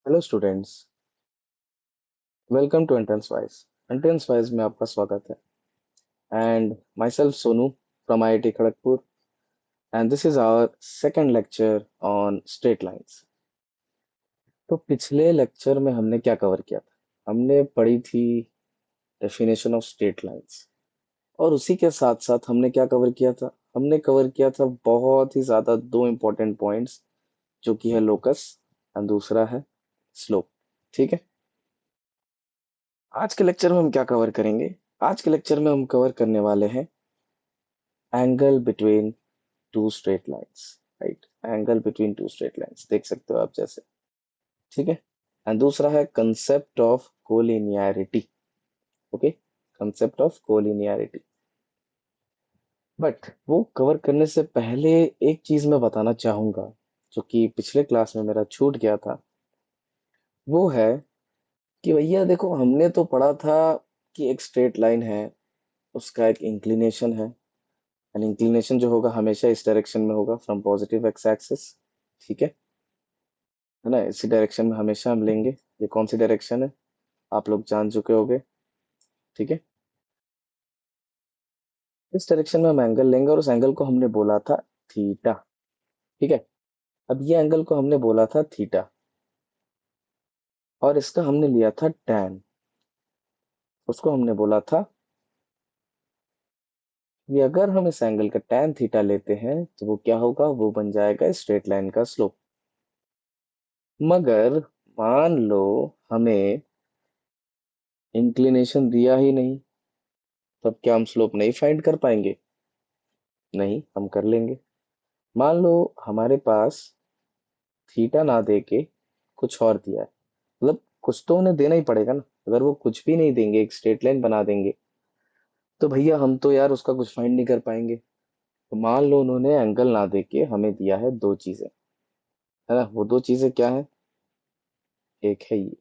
Hello students, welcome to entrance wise. Entrance wise में आपका स्वागत है। And myself Sonu from IIT Kharagpur, and this is our second lecture on straight lines. तो पिछले lecture में हमने क्या कवर किया था? हमने पढ़ी थी डेफिनेशन ऑफ स्ट्रेट लाइंस, और उसी के साथ साथ हमने क्या कवर किया था? हमने कवर किया था बहुत ही ज्यादा दो इंपॉर्टेंट पॉइंट्स, जो कि है लोकस एंड दूसरा है स्लोप। ठीक है, आज के लेक्चर में हम क्या कवर करेंगे? आज के लेक्चर में हम कवर करने वाले हैं angle between two straight lines. Right, angle between two straight lines देख सकते हो आप जैसे। ठीक है, एंड दूसरा है concept of collinearity. Okay, concept of collinearity. But वो कवर करने से पहले एक चीज मैं बताना चाहूंगा, जो कि पिछले क्लास में मेरा छूट गया था। वो है कि भैया देखो, हमने तो पढ़ा था कि एक स्ट्रेट लाइन है, उसका एक इंक्लिनेशन है। एंड इंक्लिनेशन जो होगा हमेशा इस डायरेक्शन में होगा, फ्रॉम पॉजिटिव एक्स एक्सिस। ठीक है ना? इसी डायरेक्शन में हमेशा हम लेंगे। ये कौन सी डायरेक्शन है आप लोग जान चुके होंगे। ठीक है, इस डायरेक्शन में हम एंगल लेंगे और उस एंगल को हमने बोला था थीटा। ठीक है, अब ये एंगल को हमने बोला था थीटा, और इसका हमने लिया था tan। उसको हमने बोला था कि अगर हम इस एंगल का tan थीटा लेते हैं तो वो क्या होगा? वो बन जाएगा स्ट्रेट लाइन का स्लोप। मगर मान लो हमें इंक्लिनेशन दिया ही नहीं, तब क्या हम स्लोप नहीं फाइंड कर पाएंगे? नहीं, हम कर लेंगे। मान लो हमारे पास थीटा ना दे के कुछ और दिया है, मतलब कुछ तो उन्हें देना ही पड़ेगा ना। अगर वो कुछ भी नहीं देंगे, एक स्ट्रेट लाइन बना देंगे, तो भैया हम तो यार उसका कुछ फाइंड नहीं कर पाएंगे। तो मान लो उन्होंने एंगल ना दे के हमें दिया है दो चीजें, है ना? वो दो चीजें क्या है? एक है ये,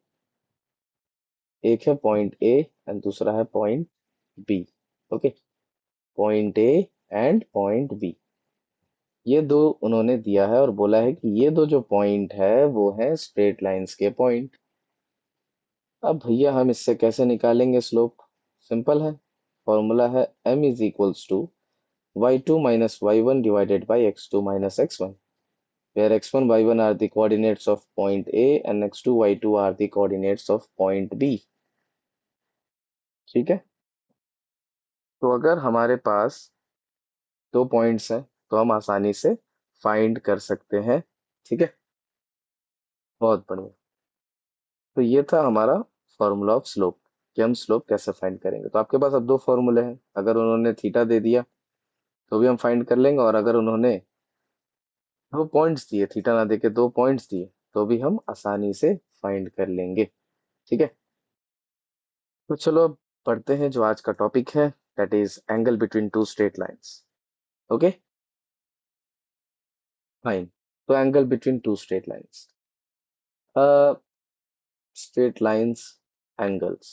एक है पॉइंट ए एंड दूसरा है point B. Okay, point A and point B, ये दो उन्होंने दिया है और बोला है कि ये दो जो पॉइंट है वो है स्ट्रेट लाइंस के पॉइंट। अब भैया हम इससे कैसे निकालेंगे स्लोप? सिंपल है, फॉर्मूला है m is equals to y2 minus y1 divided by x2 minus x1, where x1 y1 are the coordinates of point A and x2 y2 are the coordinates of point B। ठीक है, तो अगर हमारे पास दो points हैं तो हम आसानी से फाइंड कर सकते हैं। ठीक है, बहुत बढ़िया। तो ये था हमारा फॉर्मूला ऑफ स्लोप, कि हम स्लोप कैसे फाइंड करेंगे। तो आपके पास अब दो फॉर्मूले हैं। अगर उन्होंने थीटा दे दिया तो भी हम फाइंड कर लेंगे, और अगर उन्होंने दो पॉइंट्स दिए, थीटा ना देके दो पॉइंट्स दिए, तो भी हम आसानी से फाइंड कर लेंगे। ठीक है, तो चलो अब पढ़ते हैं जो आज का टॉपिक है, that is angle between two straight lines. Okay, fine. तो angle between two straight lines, straight lines, angles.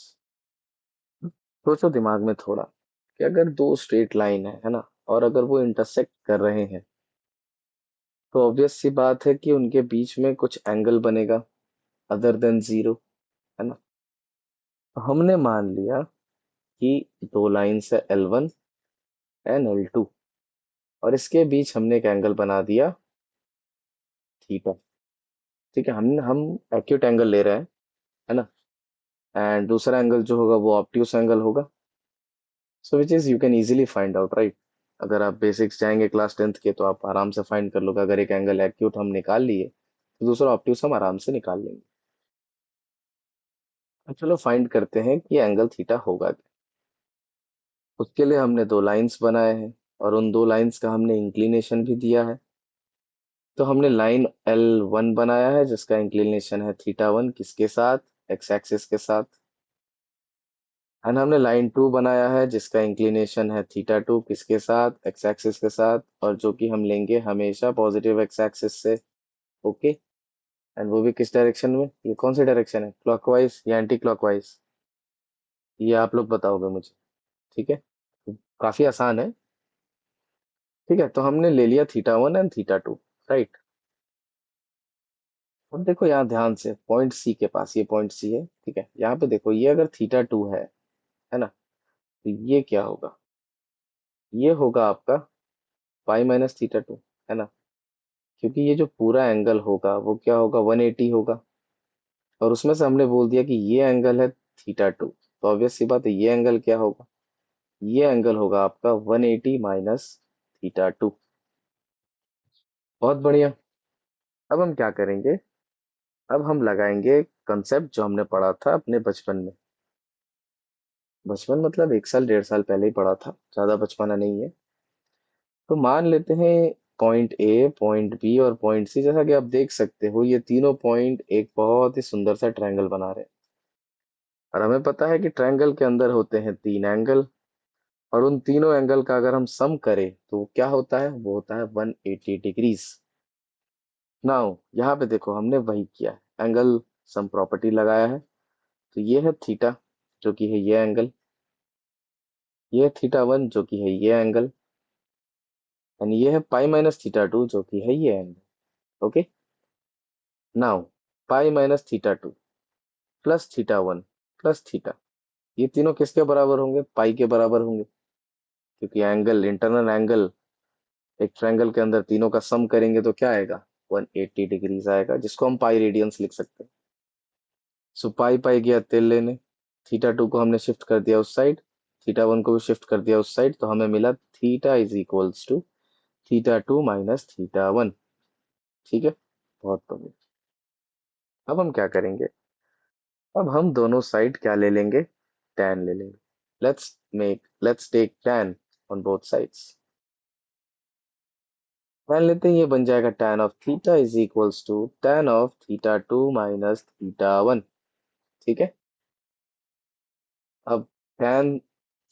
सोचो दिमाग में थोड़ा, कि अगर दो स्ट्रेट लाइन है ना, और अगर वो इंटरसेक्ट कर रहे हैं, तो ऑब्वियस सी बात है कि उनके बीच में कुछ एंगल बनेगा अदर देन जीरो, है ना? तो हमने मान लिया कि दो लाइंस है L1 एंड L2, और इसके बीच हमने एक एंगल बना दिया थीटा। ठीक है, हम एक्यूट एंगल ले रहे हैं, है ना? एंड दूसरा एंगल जो होगा वो ऑब्ट्यूस एंगल होगा। So which is you can easily find out, right? अगर आप बेसिक्स जाएंगे क्लास 10th के, तो आप आराम से फाइंड कर लोगे। अगर एक एंगल एक्यूट हम निकाल लिए तो दूसरा ऑब्ट्यूस हम आराम से निकाल लेंगे। तो चलो फाइंड करते हैं कि एंगल थीटा होगा क्या। उसके लिए हमने दो लाइंस बनाए हैं, और उन दो लाइंस का हमने इंक्लिनेशन भी दिया है। तो हमने लाइन L1 बनाया है जिसका इंक्लिनेशन है थीटा 1, किसके साथ? एक्स एक्सिस के साथ। एंड हमने लाइन 2 बनाया है जिसका इंक्लिनेशन है थीटा 2, किसके साथ? एक्स एक्सिस के साथ, और जो कि हम लेंगे हमेशा पॉजिटिव एक्स एक्सिस से। ओके, एंड वो भी किस डायरेक्शन में? ये कौन सी डायरेक्शन है, क्लॉकवाइज या एंटी क्लॉकवाइज? ये आप लोग बताओगे मुझे। ठीक है, तो काफी आसान है। ठीक है, तो हमने ले लिया थीटा 1 एंड थीटा 2, राइट? अब देखो यहाँ ध्यान से, पॉइंट सी के पास, ये पॉइंट सी है, ठीक है, यहाँ पे देखो, ये अगर थीटा टू है ना, तो ये क्या होगा, ये होगा आपका पाई माइनस थीटा टू, है ना, क्योंकि ये जो पूरा एंगल होगा वो क्या होगा, 180 होगा, और उसमें से हमने बोल दिया कि ये एंगल है थीटा टू, तो ऑब्वियस सी बात है ये एंगल क्या होगा, ये एंगल होगा आपका 180 माइनस थीटा टू। बहुत बढ़िया। अब हम क्या करेंगे, अब हम लगाएंगे कंसेप्ट जो हमने पढ़ा था अपने बचपन में, बचपन मतलब 1 साल 1.5 साल पहले ही पढ़ा था, ज्यादा बचपना नहीं है। तो मान लेते हैं पॉइंट ए, पॉइंट बी और पॉइंट सी, जैसा कि आप देख सकते हो ये तीनों पॉइंट एक बहुत ही सुंदर सा ट्रायंगल बना रहे हैं, और हमें पता है कि ट्रायंगल के अंदर होते हैं 3 एंगल, और उन तीनों एंगल का अगर हम सम करें तो वो क्या होता है, वो होता है 180 डिग्रीज। नाउ यहाँ पे देखो हमने वही किया है, एंगल सम प्रॉपर्टी लगाया है, तो ये है थीटा जो कि है ये एंगल, ये है थीटा वन जो कि है ये एंगल, एंड ये है पाई माइनस थीटा टू जो कि है ये angle. Okay, now pi minus theta two plus theta one plus theta, ये तीनों किसके बराबर होंगे, पाई के बराबर होंगे, क्योंकि एंगल, इंटरनल एंगल एक ट्रायंगल के अंदर तीनों का सम करेंगे तो क्या आएगा, 180 डिग्रीज आएगा, जिसको हम पाई रेडियंस लिख सकते हैं। सो पाई पाई गया तेल लेने, थीटा टू को हमने शिफ्ट कर दिया उस साइड, थीटा वन को भी शिफ्ट कर दिया उस साइड, तो हमें मिला theta is equals to theta two minus theta one. ठीक है, बहुत बढ़िया। अब हम क्या करेंगे, अब हम दोनों साइड क्या ले लेंगे, tan ले लेंगे। Let's take tan on both sides. tan लेते हैं, ये बन जाएगा tan of theta is equals to tan of theta two minus theta one. ठीक है, अब tan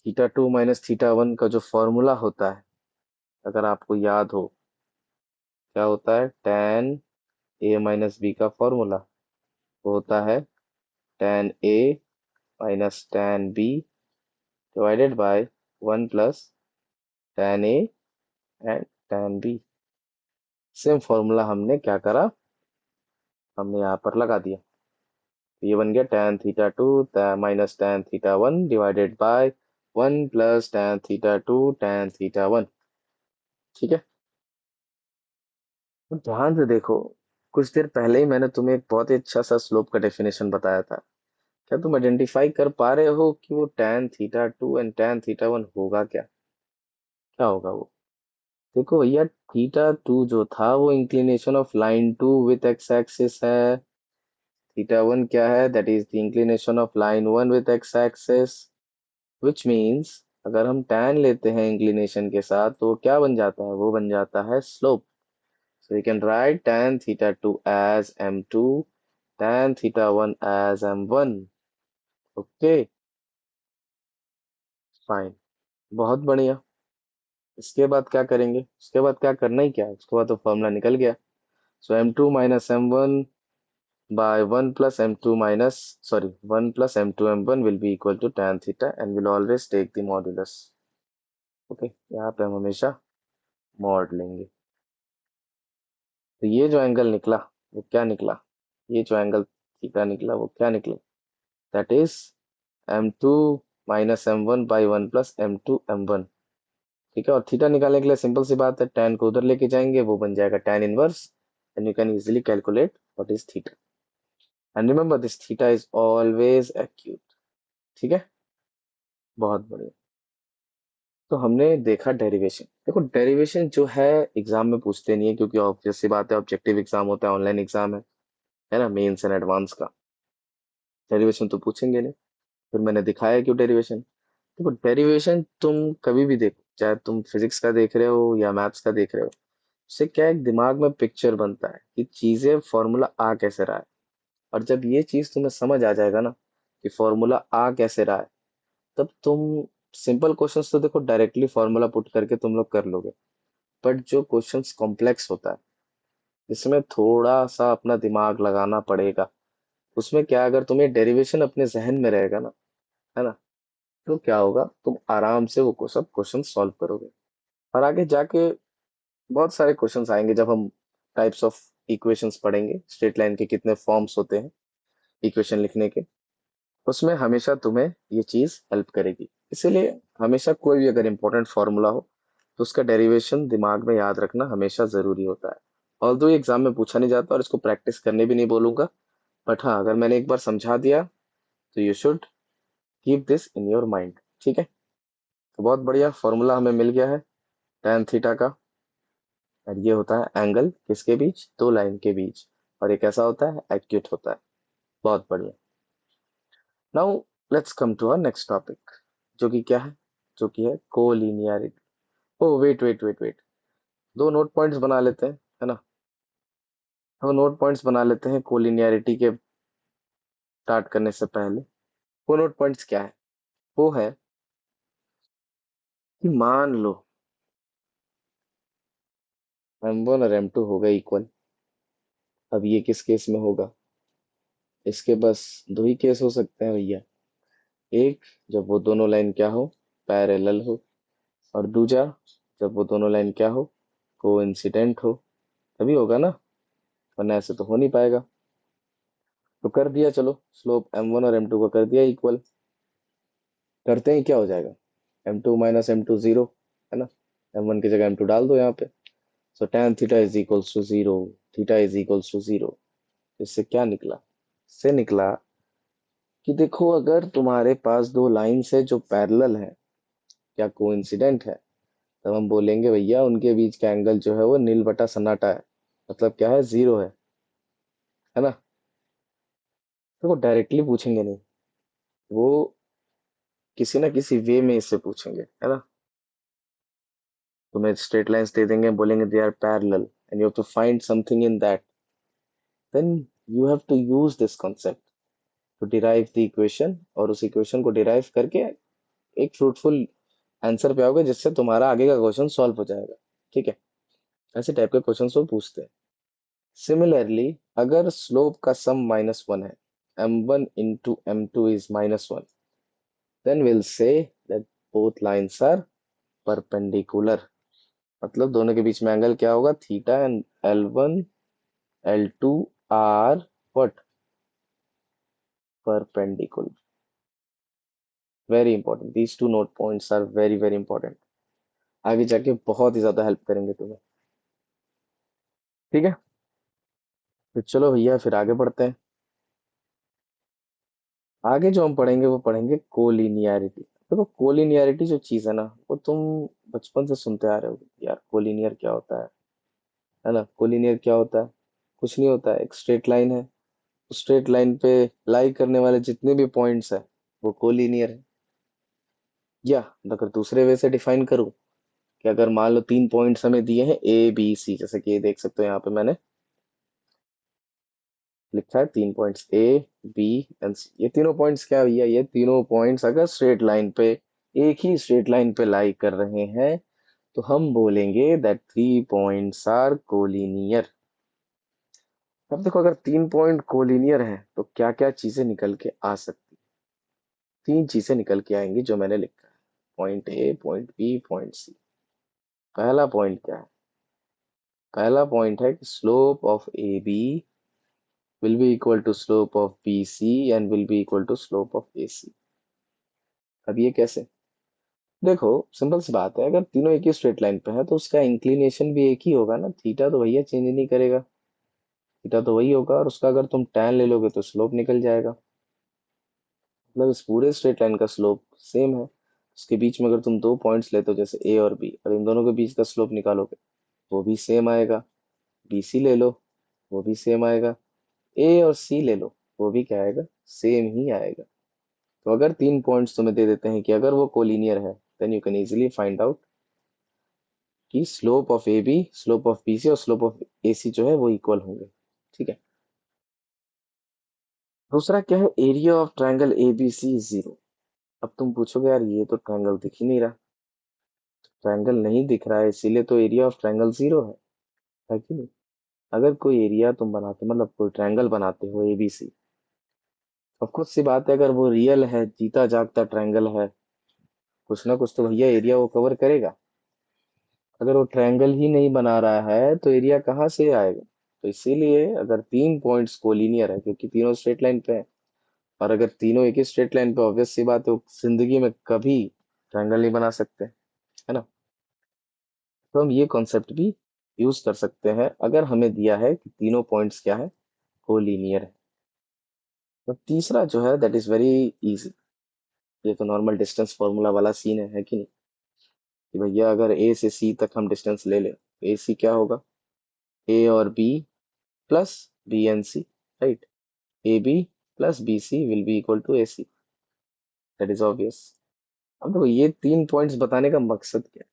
theta two minus theta one का जो फॉर्मूला होता है, अगर आपको याद हो, क्या होता है, tan ए माइनस बी का फॉर्मूला, वो होता है tan A minus tan B divided by 1 plus tan A and tan B. Same formula हमने क्या करा, हमने यहाँ पर लगा दिया, तो ये बन गया tan theta two minus tan theta one divided by 1 plus tan theta to tan theta one. ठीक है, तो ध्यान से देखो, कुछ देर पहले ही मैंने तुम्हें एक बहुत ही अच्छा सा स्लोप का डेफिनेशन बताया था, क्या तुम आइडेंटिफाई कर पा रहे हो कि वो tan theta to and tan theta one होगा क्या, क्या होगा वो। देखो भैया, थीटा टू जो था वो inclination of line two with X axis है, थीटा वन क्या है, that is the inclination of line one with X axis, which means अगर हम tan लेते हैं इंक्लिनेशन के साथ तो क्या बन जाता है, वो बन जाता है slope. So we can write tan theta two as m2, tan theta one as m1। Okay, fine, बहुत बढ़िया। इसके बाद क्या करेंगे, उसके बाद क्या करना ही क्या है, उसके बाद तो फॉर्मूला निकल गया। सो m2 minus m1 by 1 plus m2 minus, sorry, 1 plus m2 m1 will be equal to tan theta and will always take the modulus। Okay, यहाँ पे हम हमेशा मॉड लेंगे। तो ये जो एंगल निकला वो क्या निकला, ये जो एंगल थीटा निकला वो क्या निकला, that is m2 minus m1 by 1 plus m2 m1। ठीक है, और थीटा निकालने के लिए सिंपल सी बात है, tan को उधर लेके जाएंगे, वो बन जाएगा tan inverse, and you can easily calculate what is theta, and remember this theta is always acute. ठीक है, बहुत बढ़िया। तो हमने देखा डेरिवेशन, देखो डेरिवेशन जो है एग्जाम में पूछते नहीं है, क्योंकि ऑब्वियस सी बात है, ऑब्जेक्टिव एग्जाम होता है, ऑनलाइन एग्जाम है ना, मेंस एंड एडवांस का, डेरिवेशन तो पूछेंगे नहीं। फिर मैंने दिखाया क्यों डेरिवेशन। देखो डेरिवेशन तुम कभी भी देखो, चाहे तुम फिजिक्स का देख रहे हो या मैथ्स का देख रहे हो, उससे क्या एक दिमाग में पिक्चर बनता है कि चीजें, फॉर्मूला आ कैसे रहा है, और जब ये चीज तुम्हें समझ आ जाएगा ना कि फॉर्मूला आ कैसे रहा है, तब तुम सिंपल क्वेश्चंस तो देखो डायरेक्टली फॉर्मूला पुट करके तुम लोग कर लोगे, बट जो क्वेश्चंस कॉम्प्लेक्स होता है, जिसमें थोड़ा सा अपना दिमाग लगाना पड़ेगा, उसमें क्या, अगर तुम्हें डेरिवेशन अपने जहन में रहेगा ना, है ना, तो क्या होगा, तुम आराम से वो सब क्वेश्चन सॉल्व करोगे, और आगे जाके बहुत सारे क्वेश्चंस आएंगे जब हम टाइप्स ऑफ इक्वेशंस पढ़ेंगे, स्ट्रेट लाइन के कितने फॉर्म्स होते हैं इक्वेशन लिखने के, उसमें हमेशा तुम्हें ये चीज हेल्प करेगी। इसीलिए हमेशा कोई भी अगर इंपॉर्टेंट फॉर्मूला हो तो उसका डेरिवेशन दिमाग में याद रखना हमेशा जरूरी होता है। ऑल्दो एग्जाम में पूछा नहीं जाता और इसको प्रैक्टिस करने भी नहीं बोलूंगा, बट हाँ अगर मैंने एक बार समझा दिया तो you should keep this in your mind. ठीक है, तो बहुत बढ़िया फॉर्मूला हमें मिल गया है tan थीटा का, और ये होता है एंगल किसके बीच, दो लाइन के बीच, और ये कैसा होता है, एक्यूट होता है। बहुत बढ़िया। Now let's come to our next topic, जो कि क्या है, जो कि है collinearity. Oh wait wait wait wait, दो नोट पॉइंट्स बना लेते हैं, है ना। हम नोट पॉइंट्स बना लेते हैं कोलिनियरिटी के स्टार्ट करने से पहले। वो नोट पॉइंट्स क्या है, वो है कि मान लो m1 और m2 होगा इक्वल। अब ये किस केस में होगा, इसके बस दो ही केस हो सकते हैं भैया। एक, जब वो दोनों लाइन क्या हो, पैरेलल हो, और दूसरा जब वो दोनों लाइन क्या हो, कोइंसिडेंट हो, तभी होगा ना, वरना ऐसे तो हो नहीं पाएगा। तो कर दिया, चलो स्लोप m1 और m2 को कर दिया इक्वल। करते ही क्या हो जाएगा, m2 माइनस m2 जीरो, है ना। m1 की जगह m2 डाल दो यहाँ पे। So tan theta is equals to zero, theta is equals to zero. इससे क्या निकला, इससे निकला कि देखो अगर तुम्हारे पास दो लाइंस है जो पैरेलल है, क्या कोइंसिडेंट है, तब हम बोलेंगे भैया उनके बीच का एंगल जो है वो नील बटा सन्नाटा है, मतलब क्या है, जीरो है ना। देखो डायरेक्टली पूछेंगे नहीं, वो किसी ना किसी वे में इससे पूछेंगे, है ना। तुम्हें स्ट्रेट लाइंस दे देंगे, बोलेंगे they are parallel and you have to find something in that, then you have to use this concept to derive the equation, और उस इक्वेशन को डिराइव करके एक फ्रूटफुल आंसर पे आओगे जिससे तुम्हारा आगे का क्वेश्चन सॉल्व हो जाएगा। ठीक है, ऐसे टाइप के क्वेश्चन वो पूछते हैं। सिमिलरली अगर स्लोप का सम -1 है, m1 into m2 is -1, then we'll say that both lines are perpendicular, मतलब दोनों के बीच में एंगल क्या होगा, theta, and L1 L2 are what, perpendicular। Very important, these two note points are very very important, आगे जाके बहुत ही ज्यादा हेल्प करेंगे तुम्हें। ठीक है, तो चलो भैया फिर आगे बढ़ते हैं। आगे जो हम पढ़ेंगे वो पढ़ेंगे कोलिनियरिटी। देखो कोलिनियरिटी जो चीज है ना, वो तुम बचपन से सुनते आ रहे हो यार, कोलिनियर क्या होता है ना। कोलिनियर क्या होता है, कुछ नहीं होता है, एक स्ट्रेट लाइन है, उस स्ट्रेट लाइन पे लाई करने वाले जितने भी पॉइंट्स है वो कोलिनियर है। या अगर दूसरे वे से डिफाइन करूं, कि अगर मान लो तीन पॉइंट्स हमें दिए हैं ए बी सी, जैसे कि ये देख सकते हो यहाँ पे मैंने लिखा है तीन पॉइंट्स ए बी एंड सी। ये तीनों पॉइंट्स क्या है भैया, ये तीनों पॉइंट्स अगर स्ट्रेट लाइन पे, एक ही स्ट्रेट लाइन पे लाई कर रहे हैं, तो हम बोलेंगे that three points are collinear. अब देखो अगर तीन पॉइंट कोलिनियर है तो क्या क्या चीजें निकल के आ सकती, तीन चीजें निकल के आएंगी जो मैंने लिखा है, point A, point B, point C. पहला पॉइंट क्या है, पहला पॉइंट है कि slope of A B will be equal to slope of BC and will be equal to slope of AC। अब ये कैसे, देखो सिंपल सी बात है, अगर तीनों एक ही स्ट्रेट लाइन पे है तो उसका इंक्लिनेशन भी एक ही होगा ना, थीटा तो भैया चेंज नहीं करेगा, थीटा तो वही होगा, और उसका अगर तुम tan ले लोगे तो स्लोप निकल जाएगा, मतलब इस पूरे स्ट्रेट लाइन का स्लोप सेम है। उसके बीच में अगर तुम दो पॉइंट्स लेते हो जैसे ए और बी, और इन दोनों के बीच का स्लोप निकालोगे वो भी सेम आएगा। BC ले लो, वो भी सेम आएगा। ए और सी ले लो, वो भी क्या आएगा, सेम ही आएगा। तो अगर तीन पॉइंट्स तुम्हें दे देते हैं कि अगर वो कोलिनियर है, then you can easily find out कि slope of A B, slope of B C और स्लोप ऑफ ए सी जो है वो इक्वल होंगे। ठीक है, दूसरा क्या है, area of triangle A B C is zero. अब तुम पूछोगे यार ये तो ट्रायंगल दिख ही नहीं रहा, ट्रायंगल नहीं दिख रहा है इसीलिए तो एरिया ऑफ ट्रायंगल जीरो है कि नहीं। अगर कोई एरिया तुम बनाते, मतलब कोई ट्रायंगल बनाते हो एबीसी, अब खुद सी बात है अगर वो रियल है, जीता जागता ट्रायंगल है, कुछ ना कुछ तो भैया एरिया वो कवर करेगा। अगर वो ट्रायंगल ही नहीं बना रहा है तो एरिया कहाँ से आएगा, तो इसीलिए अगर 3 पॉइंट्स कोलिनियर है, क्योंकि तीनों स्ट्रेट लाइन पे हैं, और अगर तीनों एक ही स्ट्रेट लाइन पे, ऑब्वियस सी बात है वो जिंदगी में कभी ट्रायंगल नहीं बना सकते, है ना। तो हम ये कॉन्सेप्ट भी यूज कर सकते हैं अगर हमें दिया है कि तीनों पॉइंट्स क्या है, कोलिनियर है। तो तीसरा जो है दैट इज वेरी इजी। ये तो नॉर्मल डिस्टेंस फॉर्मूला वाला सीन है कि नहीं, कि भैया अगर ए से सी तक हम डिस्टेंस ले लें, ए सी क्या होगा, ए और B plus B and C, right. A B plus B C will be equal to A C, that is obvious. अब देखो ये 3 पॉइंट्स बताने का मकसद क्या है,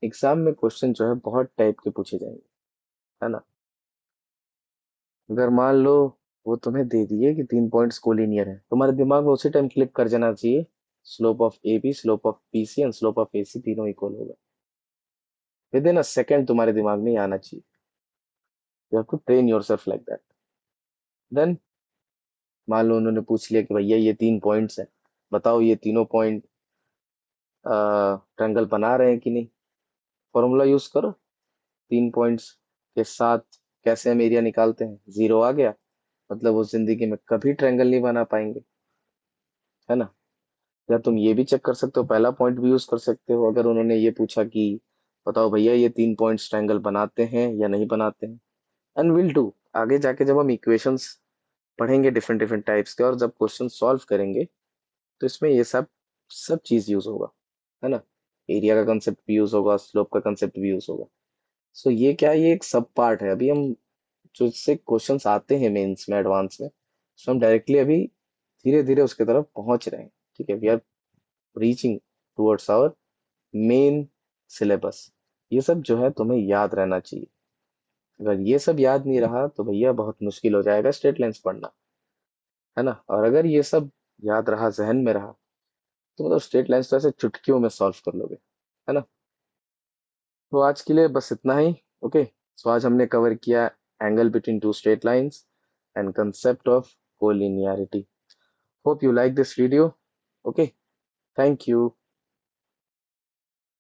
एग्जाम में क्वेश्चन जो है बहुत टाइप के पूछे जाएंगे, है ना। अगर मान लो वो तुम्हें दे दिए कि 3 पॉइंट्स कोलिनियर है, तुम्हारे दिमाग में उसी टाइम क्लिक कर जाना चाहिए, slope of A B, slope of B C and slope of A C तीनों इक्वल होगा। विद इन अ सेकेंड तुम्हारे दिमाग में ये आना चाहिए। You have to train yourself like that. Then मान लो उन्होंने पूछ लिया कि भैया ये 3 पॉइंट्स हैं, बताओ ये तीनों पॉइंट ट्रायंगल बना रहे हैं कि नहीं। फॉर्मूला यूज करो, 3 पॉइंट्स के साथ कैसे हम एरिया निकालते हैं, 0 आ गया, मतलब वो जिंदगी में कभी ट्रायंगल नहीं बना पाएंगे, है ना। या तुम ये भी चेक कर सकते हो, पहला पॉइंट भी यूज कर सकते हो, अगर उन्होंने ये पूछा कि बताओ भैया ये 3 पॉइंट्स ट्रायंगल बनाते हैं या नहीं बनाते हैं। एंड विल डू, आगे जाके जब हम इक्वेशंस पढ़ेंगे डिफरेंट डिफरेंट टाइप्स के, और जब क्वेश्चन सॉल्व करेंगे, तो इसमें ये सब सब चीज यूज होगा, है ना। एरिया का कंसेप्ट भी यूज होगा, स्लोप का कंसेप्ट भी यूज होगा। सो ये क्या है, ये एक सब पार्ट है। अभी हम जो इससे क्वेश्चंस आते हैं मेंस में, एडवांस में, सो हम डायरेक्टली अभी धीरे धीरे उसके तरफ पहुंच रहे हैं। ठीक है, we are reaching towards our main syllabus. ये सब जो है तुम्हें याद रहना चाहिए। अगर ये सब याद नहीं रहा तो भैया बहुत मुश्किल हो जाएगा स्ट्रेट लाइंस पढ़ना, है ना। और अगर ये सब याद रहा, जहन में रहा, तो मतलब स्ट्रेट लाइंस तो ऐसे चुटकियों में सॉल्व कर लोगे, है ना। तो आज के लिए बस इतना ही। ओके, सो आज हमने कवर किया angle between two straight lines and concept of collinearity. Hope you like this video. Okay, thank you.